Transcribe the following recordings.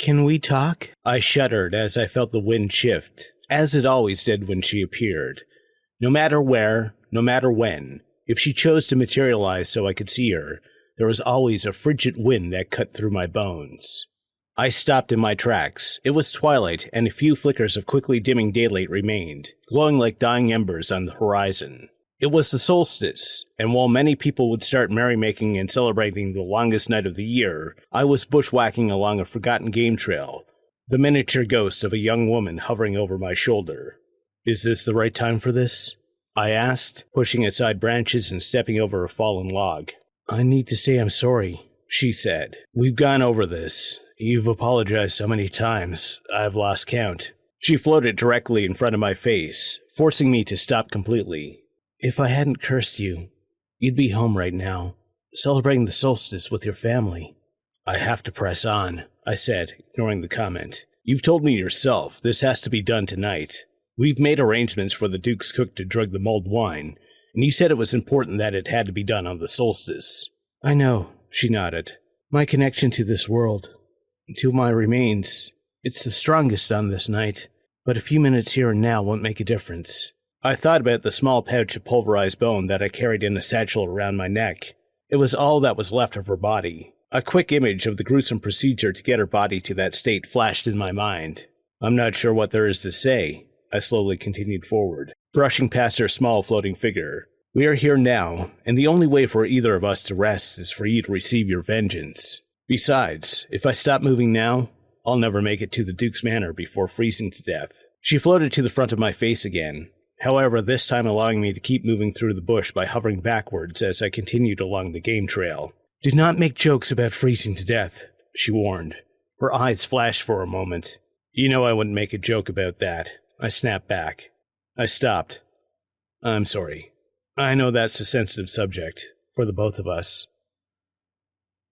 Can we talk? I shuddered as I felt the wind shift, as it always did when she appeared. No matter where, no matter when, if she chose to materialize so I could see her, there was always a frigid wind that cut through my bones. I stopped in my tracks. It was twilight, and a few flickers of quickly dimming daylight remained, glowing like dying embers on the horizon. It was the solstice, and while many people would start merrymaking and celebrating the longest night of the year, I was bushwhacking along a forgotten game trail, the miniature ghost of a young woman hovering over my shoulder. "Is this the right time for this?" I asked, pushing aside branches and stepping over a fallen log. "I need to say I'm sorry," she said. "We've gone over this. You've apologized so many times, I've lost count." She floated directly in front of my face, forcing me to stop completely. "If I hadn't cursed you, you'd be home right now, celebrating the solstice with your family." "I have to press on," I said, ignoring the comment. "You've told me yourself this has to be done tonight. We've made arrangements for the Duke's cook to drug the mulled wine, and you said it was important that it had to be done on the solstice." "I know," she nodded. "My connection to this world, to my remains, it's the strongest on this night, but a few minutes here and now won't make a difference." I thought about the small pouch of pulverized bone that I carried in a satchel around my neck. It was all that was left of her body. A quick image of the gruesome procedure to get her body to that state flashed in my mind. "I'm not sure what there is to say," I slowly continued forward, brushing past her small floating figure. "We are here now, and the only way for either of us to rest is for you to receive your vengeance. Besides, if I stop moving now, I'll never make it to the Duke's manor before freezing to death." She floated to the front of my face again, however this time allowing me to keep moving through the bush by hovering backwards as I continued along the game trail. "Do not make jokes about freezing to death," she warned. Her eyes flashed for a moment. "You know I wouldn't make a joke about that," I snapped back. I stopped. "I'm sorry. I know that's a sensitive subject, for the both of us."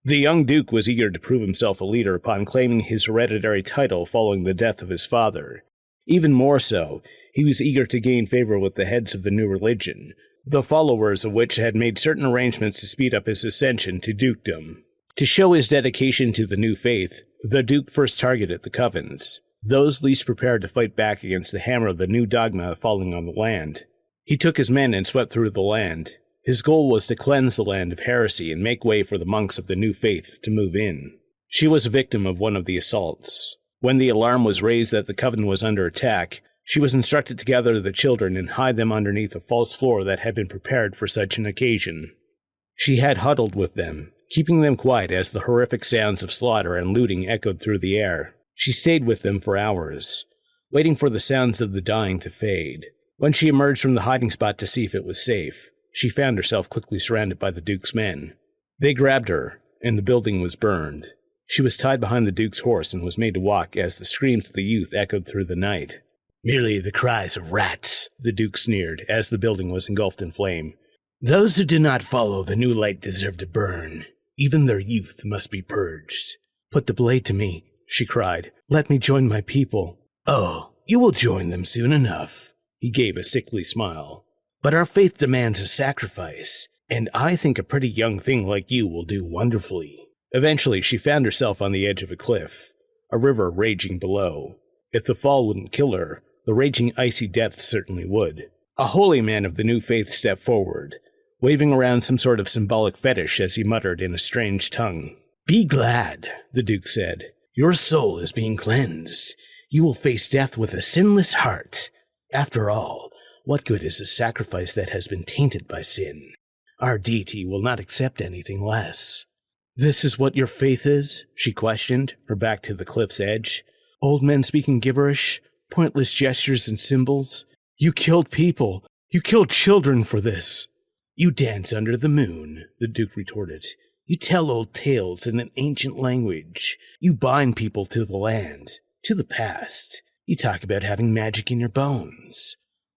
The young Duke was eager to prove himself a leader upon claiming his hereditary title following the death of his father. Even more so, he was eager to gain favor with the heads of the new religion, the followers of which had made certain arrangements to speed up his ascension to dukedom. To show his dedication to the new faith, the Duke first targeted the covens, those least prepared to fight back against the hammer of the new dogma falling on the land. He took his men and swept through the land. His goal was to cleanse the land of heresy and make way for the monks of the new faith to move in. She was a victim of one of the assaults. When the alarm was raised that the coven was under attack, she was instructed to gather the children and hide them underneath a false floor that had been prepared for such an occasion. She had huddled with them, keeping them quiet as the horrific sounds of slaughter and looting echoed through the air. She stayed with them for hours, waiting for the sounds of the dying to fade. When she emerged from the hiding spot to see if it was safe, she found herself quickly surrounded by the Duke's men. They grabbed her, and the building was burned. She was tied behind the Duke's horse and was made to walk as the screams of the youth echoed through the night. "Merely the cries of rats," the Duke sneered as the building was engulfed in flame. "Those who do not follow the new light deserve to burn. Even their youth must be purged." "Put the blade to me," she cried. "Let me join my people." "Oh, you will join them soon enough." He gave a sickly smile. "But our faith demands a sacrifice, and I think a pretty young thing like you will do wonderfully." Eventually, she found herself on the edge of a cliff, a river raging below. If the fall wouldn't kill her, the raging icy depths certainly would. A holy man of the new faith stepped forward, waving around some sort of symbolic fetish as he muttered in a strange tongue. "Be glad," the Duke said. "Your soul is being cleansed. You will face death with a sinless heart. After all, what good is a sacrifice that has been tainted by sin? Our deity will not accept anything less." "This is what your faith is?" she questioned, her back to the cliff's edge. "Old men speaking gibberish? Pointless gestures and symbols? You killed people. You killed children for this." "You dance under the moon," the Duke retorted. "You tell old tales in an ancient language. You bind people to the land, to the past. You talk about having magic in your bones.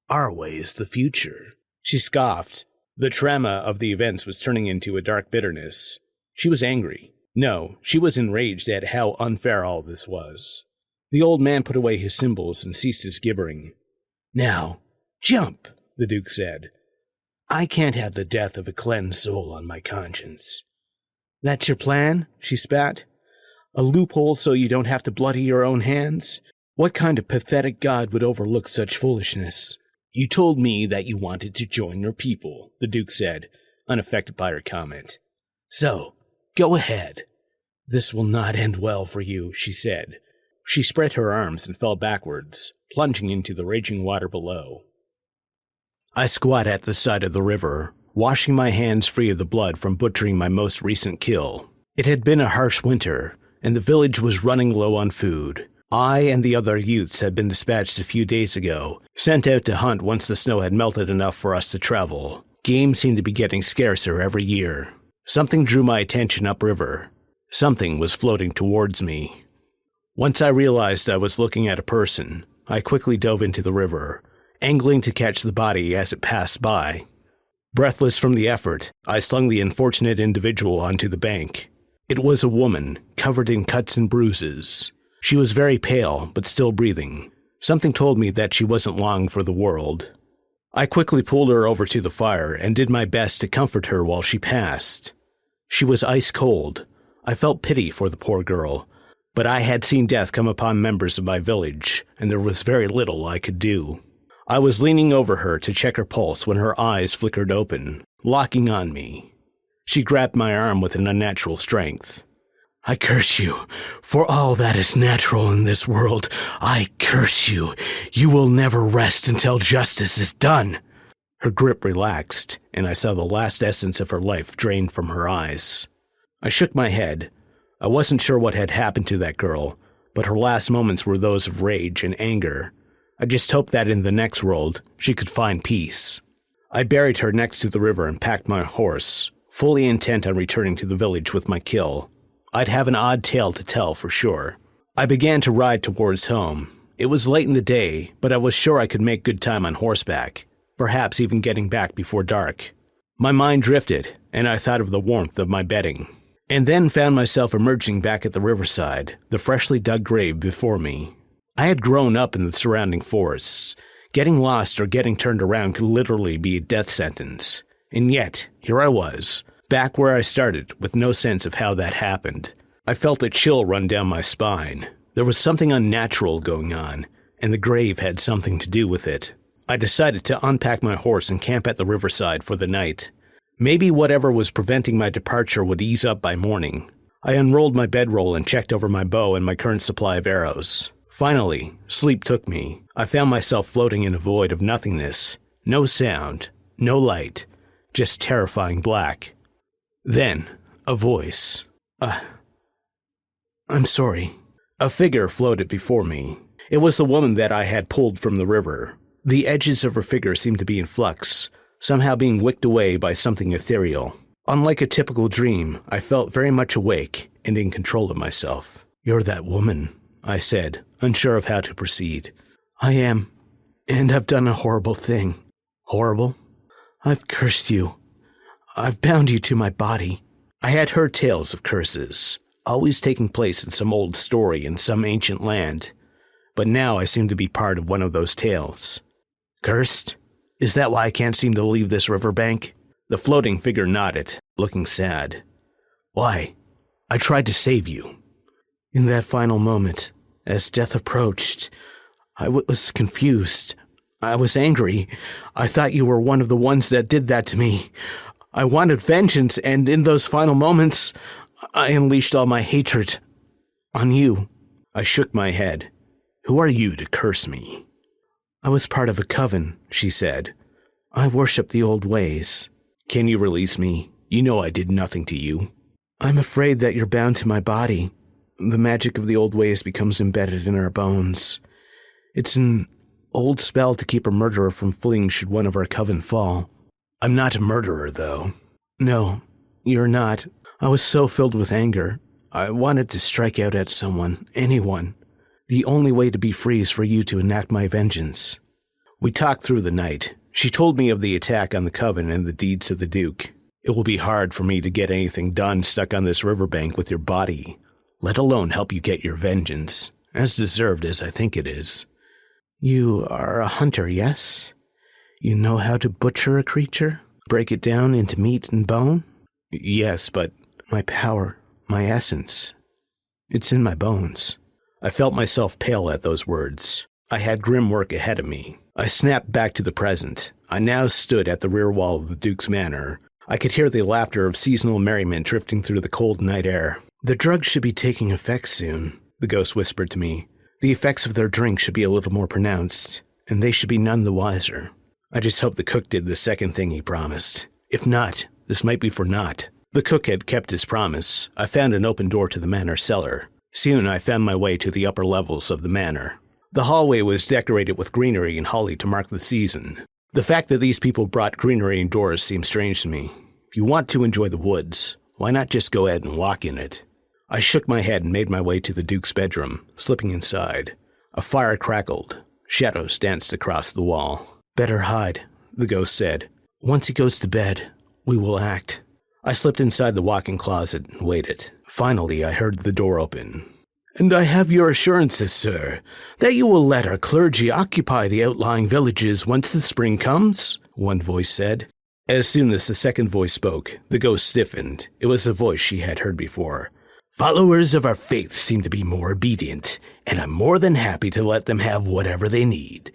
Our way is the future." She scoffed. The trauma of the events was turning into a dark bitterness. She was angry. No, she was enraged at how unfair all this was. The old man put away his symbols and ceased his gibbering. "Now, jump," the Duke said. "I can't have the death of a cleansed soul on my conscience." "That's your plan?" she spat. A loophole so you don't have to bloody your own hands? What kind of pathetic god would overlook such foolishness? You told me that you wanted to join your people, the Duke said, unaffected by her comment. So, go ahead. This will not end well for you, she said. She spread her arms and fell backwards, plunging into the raging water below. I squat at the side of the river, washing my hands free of the blood from butchering my most recent kill. It had been a harsh winter, and the village was running low on food. I and the other youths had been dispatched a few days ago, sent out to hunt once the snow had melted enough for us to travel. Game seemed to be getting scarcer every year. Something drew my attention upriver. Something was floating towards me. Once I realized I was looking at a person, I quickly dove into the river, angling to catch the body as it passed by. Breathless from the effort, I slung the unfortunate individual onto the bank. It was a woman, covered in cuts and bruises. She was very pale, but still breathing. Something told me that she wasn't long for the world. I quickly pulled her over to the fire and did my best to comfort her while she passed. She was ice cold. I felt pity for the poor girl, but I had seen death come upon members of my village, and there was very little I could do. I was leaning over her to check her pulse when her eyes flickered open, locking on me. She grabbed my arm with an unnatural strength. I curse you, for all that is natural in this world. I curse you. You will never rest until justice is done. Her grip relaxed, and I saw the last essence of her life drained from her eyes. I shook my head. I wasn't sure what had happened to that girl, but her last moments were those of rage and anger. I just hoped that in the next world, she could find peace. I buried her next to the river and packed my horse, fully intent on returning to the village with my kill. I'd have an odd tale to tell for sure. I began to ride towards home. It was late in the day, but I was sure I could make good time on horseback, perhaps even getting back before dark. My mind drifted, and I thought of the warmth of my bedding, and then found myself emerging back at the riverside, the freshly dug grave before me. I had grown up in the surrounding forests. Getting lost or getting turned around could literally be a death sentence. And yet, here I was, back where I started, with no sense of how that happened. I felt a chill run down my spine. There was something unnatural going on, and the grave had something to do with it. I decided to unpack my horse and camp at the riverside for the night. Maybe whatever was preventing my departure would ease up by morning. I unrolled my bedroll and checked over my bow and my current supply of arrows. Finally, sleep took me. I found myself floating in a void of nothingness. No sound, no light, just terrifying black. Then, a voice. I'm sorry. A figure floated before me. It was the woman that I had pulled from the river. The edges of her figure seemed to be in flux, somehow being wicked away by something ethereal. Unlike a typical dream, I felt very much awake and in control of myself. You're that woman, I said, unsure of how to proceed. I am, and I've done a horrible thing. Horrible? I've cursed you. I've bound you to my body. I had heard tales of curses, always taking place in some old story in some ancient land, but now I seem to be part of one of those tales. Cursed? Is that why I can't seem to leave this riverbank? The floating figure nodded, looking sad. Why? I tried to save you. In that final moment, as death approached, I was confused. I was angry. I thought you were one of the ones that did that to me. I wanted vengeance, and in those final moments, I unleashed all my hatred on you. I shook my head. Who are you to curse me? I was part of a coven, she said. I worship the old ways. Can you release me? You know I did nothing to you. I'm afraid that you're bound to my body. The magic of the old ways becomes embedded in our bones. It's an old spell to keep a murderer from fleeing should one of our coven fall. I'm not a murderer, though. No, you're not. I was so filled with anger. I wanted to strike out at someone, anyone. The only way to be free is for you to enact my vengeance. We talked through the night. She told me of the attack on the coven and the deeds of the Duke. It will be hard for me to get anything done stuck on this riverbank with your body, let alone help you get your vengeance, as deserved as I think it is. You are a hunter, yes? You know how to butcher a creature? Break it down into meat and bone? Yes, but my power, my essence. It's in my bones. I felt myself pale at those words. I had grim work ahead of me. I snapped back to the present. I now stood at the rear wall of the Duke's manor. I could hear the laughter of seasonal merriment drifting through the cold night air. The drugs should be taking effect soon, the ghost whispered to me. The effects of their drink should be a little more pronounced, and they should be none the wiser. I just hope the cook did the second thing he promised. If not, this might be for naught. The cook had kept his promise. I found an open door to the manor cellar. Soon I found my way to the upper levels of the manor. The hallway was decorated with greenery and holly to mark the season. The fact that these people brought greenery indoors seemed strange to me. If you want to enjoy the woods, why not just go ahead and walk in it? I shook my head and made my way to the Duke's bedroom, slipping inside. A fire crackled. Shadows danced across the wall. Better hide, the ghost said. Once he goes to bed, we will act. I slipped inside the walk-in closet and waited. Finally, I heard the door open. And I have your assurances, sir, that you will let our clergy occupy the outlying villages once the spring comes, one voice said. As soon as the second voice spoke, the ghost stiffened. It was a voice she had heard before. Followers of our faith seem to be more obedient, and I'm more than happy to let them have whatever they need.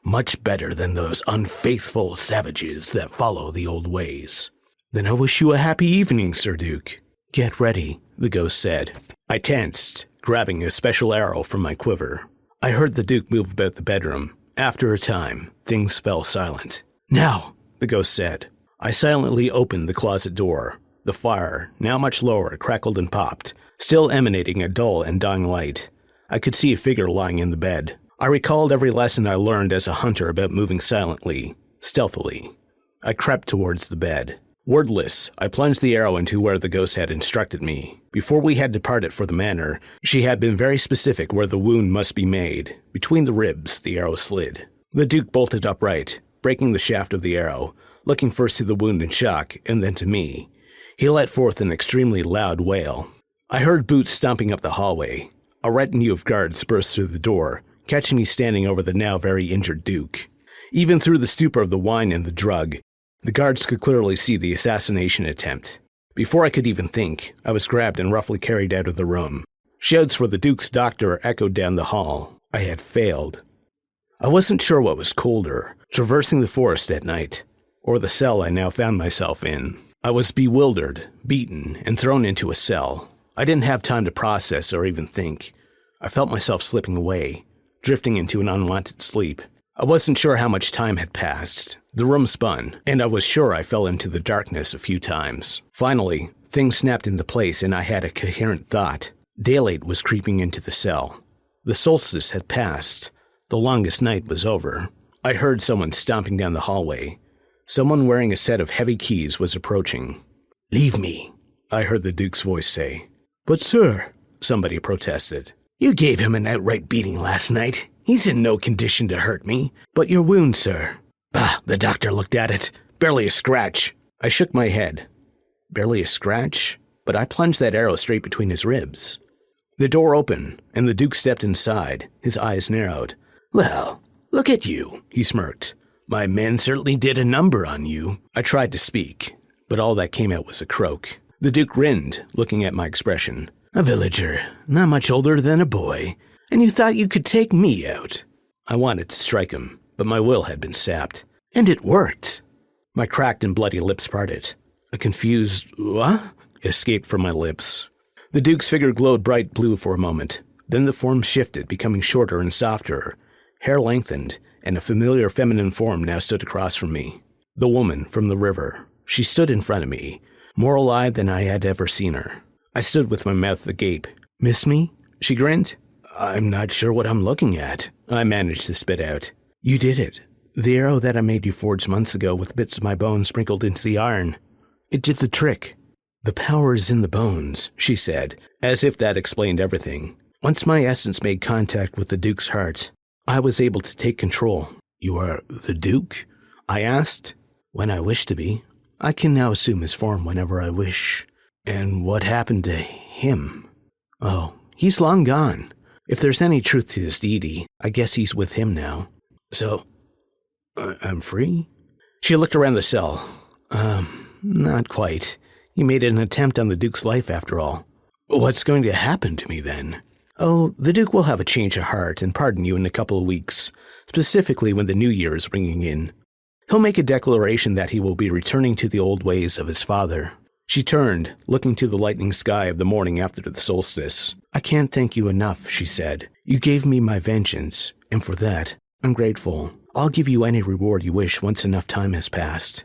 Much better than those unfaithful savages that follow the old ways. Then I wish you a happy evening, Sir Duke. Get ready, the ghost said. I tensed, grabbing a special arrow from my quiver. I heard the Duke move about the bedroom. After a time, things fell silent. Now, the ghost said. I silently opened the closet door. The fire, now much lower, crackled and popped, still emanating a dull and dying light. I could see a figure lying in the bed. I recalled every lesson I learned as a hunter about moving silently, stealthily. I crept towards the bed. Wordless, I plunged the arrow into where the ghost had instructed me. Before we had departed for the manor, she had been very specific where the wound must be made. Between the ribs, the arrow slid. The Duke bolted upright, breaking the shaft of the arrow, looking first to the wound in shock, and then to me. He let forth an extremely loud wail. I heard boots stomping up the hallway. A retinue of guards burst through the door, catching me standing over the now very injured Duke. Even through the stupor of the wine and the drug, the guards could clearly see the assassination attempt. Before I could even think, I was grabbed and roughly carried out of the room. Shouts for the Duke's doctor echoed down the hall. I had failed. I wasn't sure what was colder, traversing the forest at night, or the cell I now found myself in. I was bewildered, beaten, and thrown into a cell. I didn't have time to process or even think. I felt myself slipping away, drifting into an unwanted sleep. I wasn't sure how much time had passed. The room spun, and I was sure I fell into the darkness a few times. Finally, things snapped into place and I had a coherent thought. Daylight was creeping into the cell. The solstice had passed. The longest night was over. I heard someone stomping down the hallway. Someone wearing a set of heavy keys was approaching. "Leave me," I heard the Duke's voice say. "But sir," somebody protested. "You gave him an outright beating last night. He's in no condition to hurt me. But your wound, sir." "Bah," the doctor looked at it. "Barely a scratch." I shook my head. Barely a scratch? But I plunged that arrow straight between his ribs. The door opened, and the Duke stepped inside, his eyes narrowed. "Well, look at you," he smirked. "My men certainly did a number on you." I tried to speak, but all that came out was a croak. The Duke grinned, looking at my expression. "A villager, not much older than a boy, and you thought you could take me out." I wanted to strike him, but my will had been sapped. "And it worked." My cracked and bloody lips parted. A confused "what?" escaped from my lips. The Duke's figure glowed bright blue for a moment. Then the form shifted, becoming shorter and softer. Hair lengthened, and a familiar feminine form now stood across from me. The woman from the river. She stood in front of me, more alive than I had ever seen her. I stood with my mouth agape. "Miss me?" she grinned. "I'm not sure what I'm looking at," I managed to spit out. "You did it. The arrow that I made you forge months ago with bits of my bone sprinkled into the iron. It did the trick." "The power is in the bones," she said, as if that explained everything. "Once my essence made contact with the Duke's heart, I was able to take control." "You are the Duke?" I asked. "When I wish to be. I can now assume his form whenever I wish." "And what happened to him?" "Oh, he's long gone. If there's any truth to his deity, I guess he's with him now." "So, I'm free?" She looked around the cell. Not quite. You made an attempt on the Duke's life after all." What's going to happen to me then? Oh, the Duke will have a change of heart and pardon you in a couple of weeks, specifically when the new year is ringing in. He'll make a declaration that he will be returning to the old ways of his father. She turned, looking to the lightning sky of the morning after the solstice. I can't thank you enough, she said. You gave me my vengeance, and for that, I'm grateful. I'll give you any reward you wish once enough time has passed.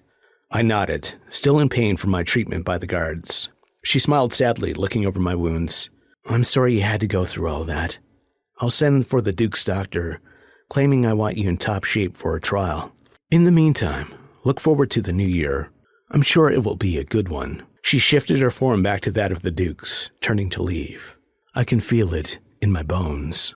I nodded, still in pain from my treatment by the guards. She smiled sadly, looking over my wounds. I'm sorry you had to go through all that. I'll send for the Duke's doctor, claiming I want you in top shape for a trial. In the meantime, look forward to the new year. I'm sure it will be a good one. She shifted her form back to that of the Duke's, turning to leave. I can feel it in my bones.